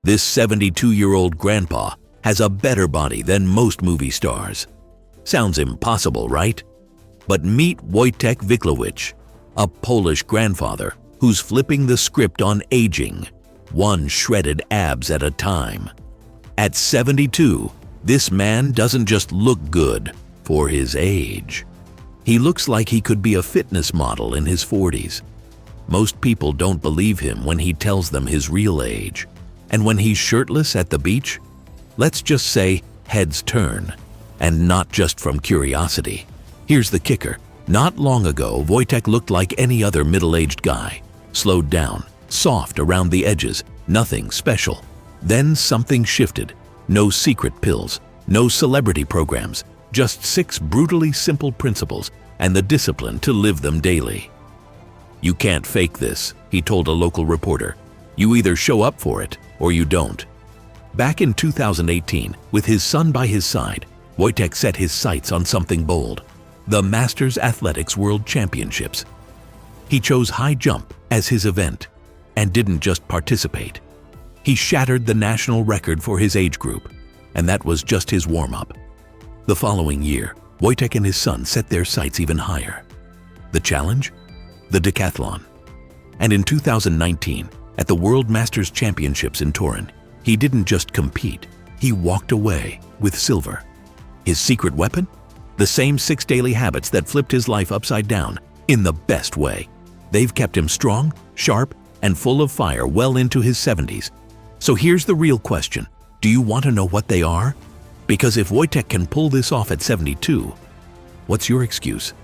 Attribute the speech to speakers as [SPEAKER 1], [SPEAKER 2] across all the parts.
[SPEAKER 1] This 72-year-old grandpa has a better body than most movie stars. Sounds impossible, right? But meet Wojtek Węcławowicz, a Polish grandfather who's flipping the script on aging, one shredded abs at a time. At 72, this man doesn't just look good for his age. He looks like he could be a fitness model in his 40s. Most people don't believe him when he tells them his real age. And when he's shirtless at the beach, let's just say heads turn, and not just from curiosity. Here's the kicker. Not long ago, Wojtek looked like any other middle-aged guy. Slowed down, soft around the edges, nothing special. Then something shifted. No secret pills, no celebrity programs, just 6 brutally simple principles and the discipline to live them daily. "You can't fake this," he told a local reporter. "You either show up for it or you don't." Back in 2018, with his son by his side, Wojtek set his sights on something bold: the Masters Athletics World Championships. He chose high jump as his event and didn't just participate. He shattered the national record for his age group, and that was just his warm-up. The following year, Wojtek and his son set their sights even higher. The challenge? The decathlon. And in 2019, at the World Masters Championships in Turin, he didn't just compete, he walked away with silver. His secret weapon? The same 6 daily habits that flipped his life upside down, in the best way. They've kept him strong, sharp, and full of fire well into his 70s. So here's the real question. Do you want to know what they are? Because if Wojtek can pull this off at 72, what's your excuse?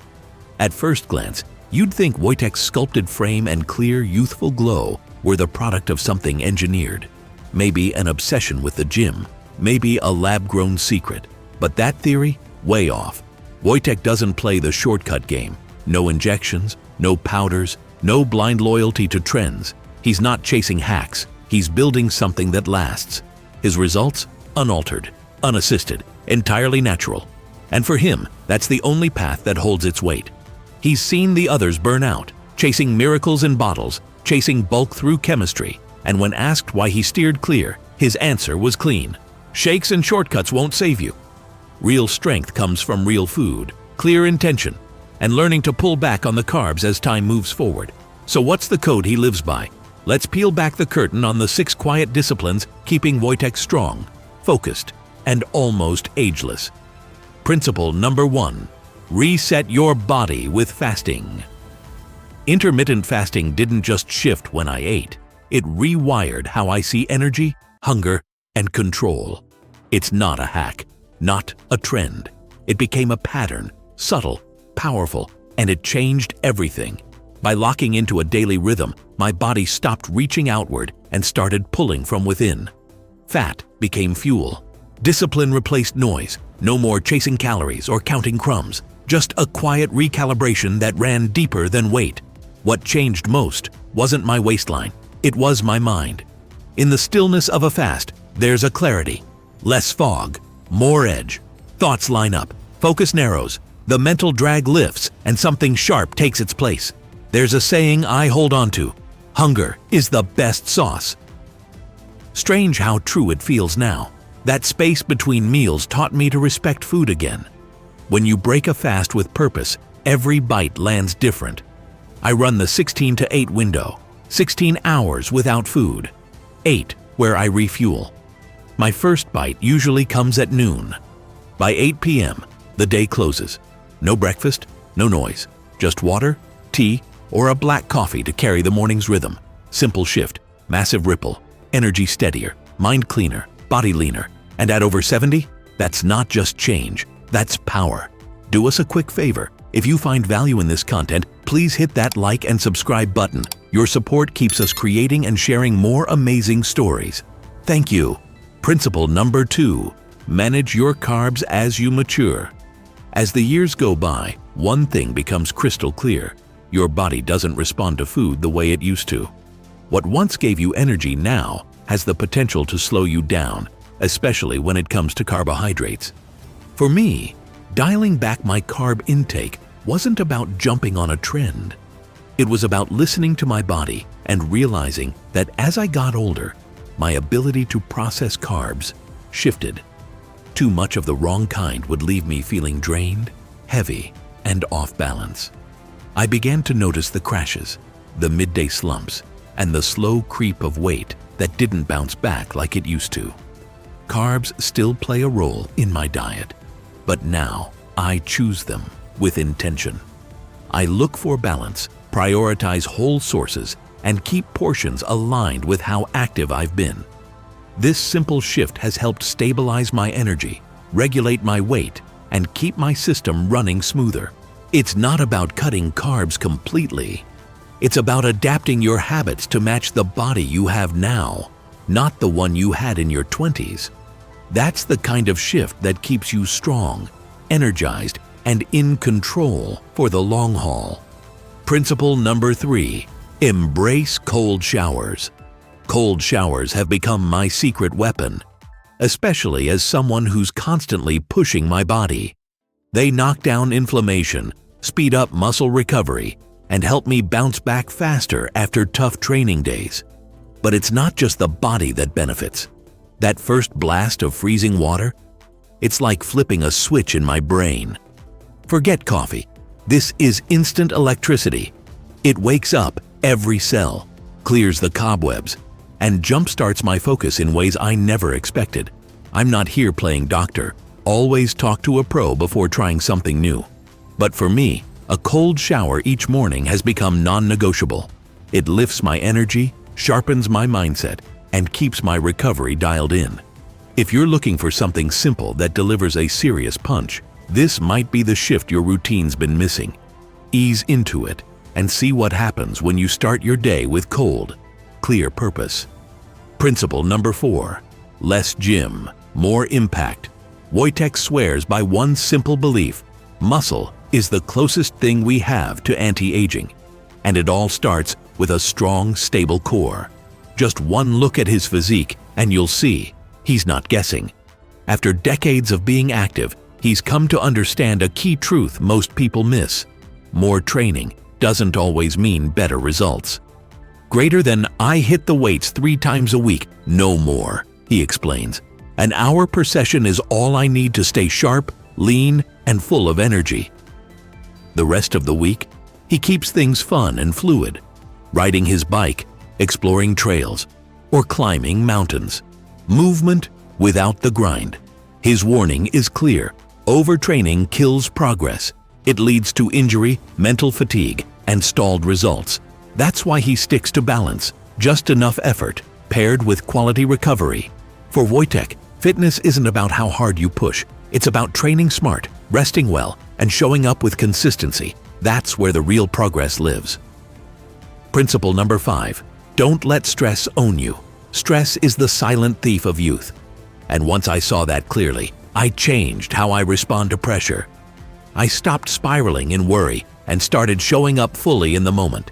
[SPEAKER 1] At first glance, you'd think Wojtek's sculpted frame and clear, youthful glow were the product of something engineered. Maybe an obsession with the gym, maybe a lab-grown secret. But that theory? Way off. Wojtek doesn't play the shortcut game. No injections, no powders, no blind loyalty to trends. He's not chasing hacks. He's building something that lasts. His results? Unaltered, unassisted, entirely natural. And for him, that's the only path that holds its weight. He's seen the others burn out, chasing miracles in bottles, chasing bulk through chemistry, and when asked why he steered clear, his answer was clean. Shakes and shortcuts won't save you. Real strength comes from real food, clear intention, and learning to pull back on the carbs as time moves forward. So what's the code he lives by? Let's peel back the curtain on the 6 quiet disciplines keeping Wojtek strong, focused, and almost ageless. Principle number 1. Reset your body with fasting. Intermittent fasting didn't just shift when I ate. It rewired how I see energy, hunger, and control. It's not a hack, not a trend. It became a pattern, subtle, powerful, and it changed everything. By locking into a daily rhythm, my body stopped reaching outward and started pulling from within. Fat became fuel. Discipline replaced noise. No more chasing calories or counting crumbs. Just a quiet recalibration that ran deeper than weight. What changed most wasn't my waistline. It was my mind. In the stillness of a fast, there's a clarity. Less fog, more edge. Thoughts line up. Focus narrows. The mental drag lifts and something sharp takes its place. There's a saying I hold on to. Hunger is the best sauce. Strange how true it feels now. That space between meals taught me to respect food again. When you break a fast with purpose, every bite lands different. I run the 16 to 8 window, 16 hours without food, 8 where I refuel. My first bite usually comes at noon. By 8 p.m., the day closes. No breakfast, no noise, just water, tea, or a black coffee to carry the morning's rhythm. Simple shift, massive ripple, energy steadier, mind cleaner, body leaner. And at over 70, that's not just change, that's power. Do us a quick favor. If you find value in this content, please hit that like and subscribe button. Your support keeps us creating and sharing more amazing stories. Thank you. Principle number 2. Manage your carbs as you mature. As the years go by, one thing becomes crystal clear. Your body doesn't respond to food the way it used to. What once gave you energy now has the potential to slow you down, especially when it comes to carbohydrates. For me, dialing back my carb intake wasn't about jumping on a trend. It was about listening to my body and realizing that as I got older, my ability to process carbs shifted. Too much of the wrong kind would leave me feeling drained, heavy, and off balance. I began to notice the crashes, the midday slumps, and the slow creep of weight that didn't bounce back like it used to. Carbs still play a role in my diet, but now I choose them with intention. I look for balance, prioritize whole sources, and keep portions aligned with how active I've been. This simple shift has helped stabilize my energy, regulate my weight, and keep my system running smoother. It's not about cutting carbs completely. It's about adapting your habits to match the body you have now, not the one you had in your 20s. That's the kind of shift that keeps you strong, energized, and in control for the long haul. Principle number 3, embrace cold showers. Cold showers have become my secret weapon, especially as someone who's constantly pushing my body. They knock down inflammation, speed up muscle recovery, and help me bounce back faster after tough training days. But it's not just the body that benefits. That first blast of freezing water, it's like flipping a switch in my brain. Forget coffee. This is instant electricity. It wakes up every cell, clears the cobwebs, and jumpstarts my focus in ways I never expected. I'm not here playing doctor. Always talk to a pro before trying something new. But for me, a cold shower each morning has become non-negotiable. It lifts my energy, sharpens my mindset, and keeps my recovery dialed in. If you're looking for something simple that delivers a serious punch, this might be the shift your routine's been missing. Ease into it and see what happens when you start your day with cold, clear purpose. Principle number 4, less gym, more impact. Wojtek swears by one simple belief: muscle is the closest thing we have to anti-aging. And it all starts with a strong, stable core. Just one look at his physique and you'll see he's not guessing. After decades of being active, he's come to understand a key truth most people miss: more training doesn't always mean better results. Greater than "I hit the weights 3 times a week," no more, he explains. An hour per session is all I need to stay sharp, lean, and full of energy. The rest of the week, he keeps things fun and fluid, riding his bike, exploring trails, or climbing mountains. Movement without the grind. His warning is clear: overtraining kills progress. It leads to injury, mental fatigue, and stalled results. That's why he sticks to balance, just enough effort, paired with quality recovery. For Wojtek, fitness isn't about how hard you push. It's about training smart, resting well, and showing up with consistency. That's where the real progress lives. Principle number 5, don't let stress own you. Stress is the silent thief of youth. And once I saw that clearly, I changed how I respond to pressure. I stopped spiraling in worry and started showing up fully in the moment.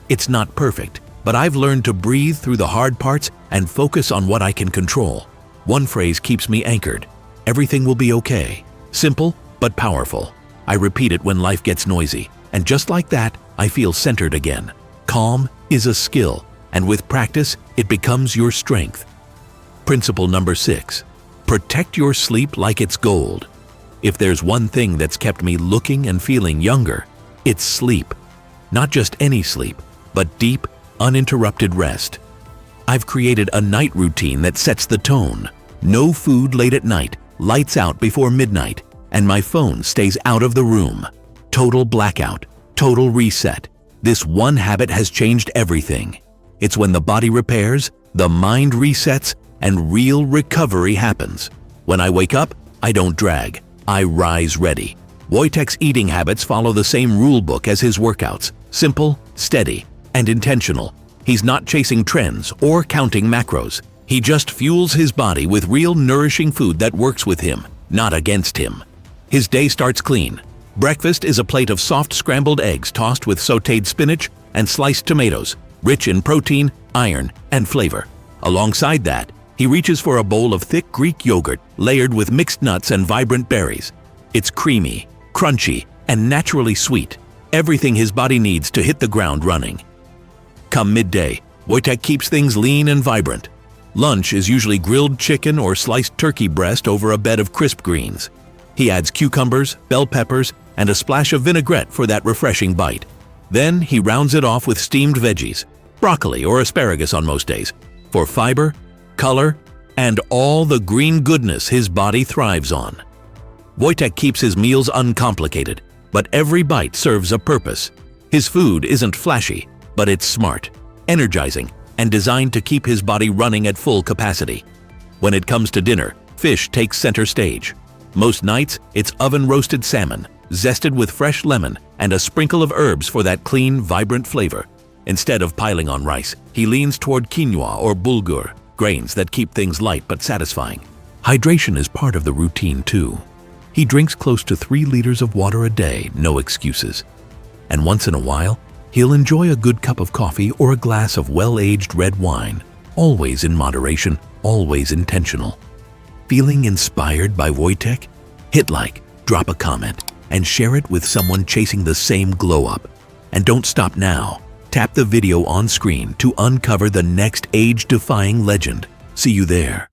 [SPEAKER 1] It's not perfect, but I've learned to breathe through the hard parts and focus on what I can control. One phrase keeps me anchored: everything will be okay. Simple, but powerful. I repeat it when life gets noisy, and just like that, I feel centered again. Calm is a skill, and with practice, it becomes your strength. Principle number 6, protect your sleep like it's gold. If there's one thing that's kept me looking and feeling younger, it's sleep. Not just any sleep, but deep, uninterrupted rest. I've created a night routine that sets the tone. No food late at night, lights out before midnight, and my phone stays out of the room. Total blackout, total reset. This one habit has changed everything. It's when the body repairs, the mind resets, and real recovery happens. When I wake up, I don't drag. I rise ready. Wojtek's eating habits follow the same rule book as his workouts: simple, steady, and intentional. He's not chasing trends or counting macros. He just fuels his body with real nourishing food that works with him, not against him. His day starts clean. Breakfast is a plate of soft scrambled eggs tossed with sautéed spinach and sliced tomatoes, rich in protein, iron, and flavor. Alongside that, he reaches for a bowl of thick Greek yogurt layered with mixed nuts and vibrant berries. It's creamy, crunchy, and naturally sweet, everything his body needs to hit the ground running. Come midday, Wojtek keeps things lean and vibrant. Lunch is usually grilled chicken or sliced turkey breast over a bed of crisp greens. He adds cucumbers, bell peppers, and a splash of vinaigrette for that refreshing bite. Then he rounds it off with steamed veggies, broccoli or asparagus on most days, for fiber, color, and all the green goodness his body thrives on. Wojtek keeps his meals uncomplicated, but every bite serves a purpose. His food isn't flashy, but it's smart, energizing, and designed to keep his body running at full capacity. When it comes to dinner, fish takes center stage. Most nights, it's oven-roasted salmon, zested with fresh lemon and a sprinkle of herbs for that clean, vibrant flavor. Instead of piling on rice, he leans toward quinoa or bulgur, grains that keep things light but satisfying. Hydration is part of the routine too. He drinks close to 3 liters of water a day, no excuses. And once in a while, he'll enjoy a good cup of coffee or a glass of well-aged red wine, always in moderation, always intentional. Feeling inspired by Wojtek? Hit like, drop a comment, and share it with someone chasing the same glow-up. And don't stop now. Tap the video on screen to uncover the next age-defying legend. See you there.